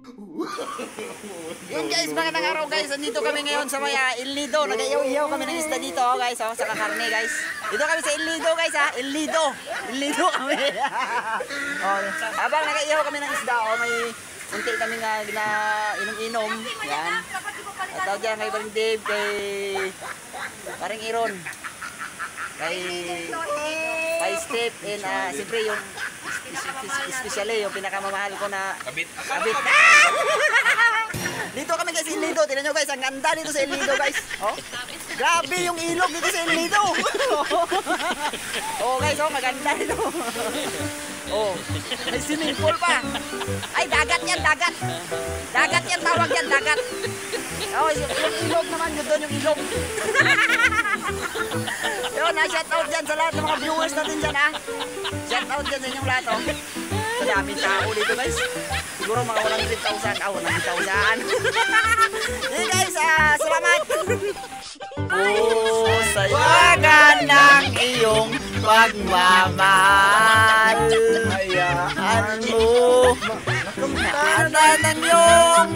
Yun guys, magandang araw guys. Nandito kami ngayon sa may El Nido. Nag-iyaw-iyaw kami ng isda dito guys, sa kakarne guys. Dito kami sa El Nido guys ha. El Nido. El Nido kami. Habang nag-iyaw kami ng isda, may unti kami nga inom-inom. Yan. At tawag dyan kay Paring Dave, kay Paring Iron, kay Step, and siyempre yung especially yung pinakamamahal ko na kabit. Dito kami guys sa El Nido. Tignan nyo guys, ang ganda dito sa El Nido guys. Oh, grabe yung ilog dito sa El Nido. Oh guys, oh maganda dito. Oh, may swimming pool pa. Ay, dagat yan, dagat. Dagat yan, tawag yan, dagat. Oh, yung ilog naman, yun doon yung ilog. Yun, shout out dyan sa lahat ng mga viewers natin dyan ha. Shout out dyan sa inyong lahat oh. Daming tao dito guys. Siguro mga 100,000. 100,000. Hey guys, salamat. Sayagan ng iyong pagmamahal. Hayaan mo. Naanan ng iyong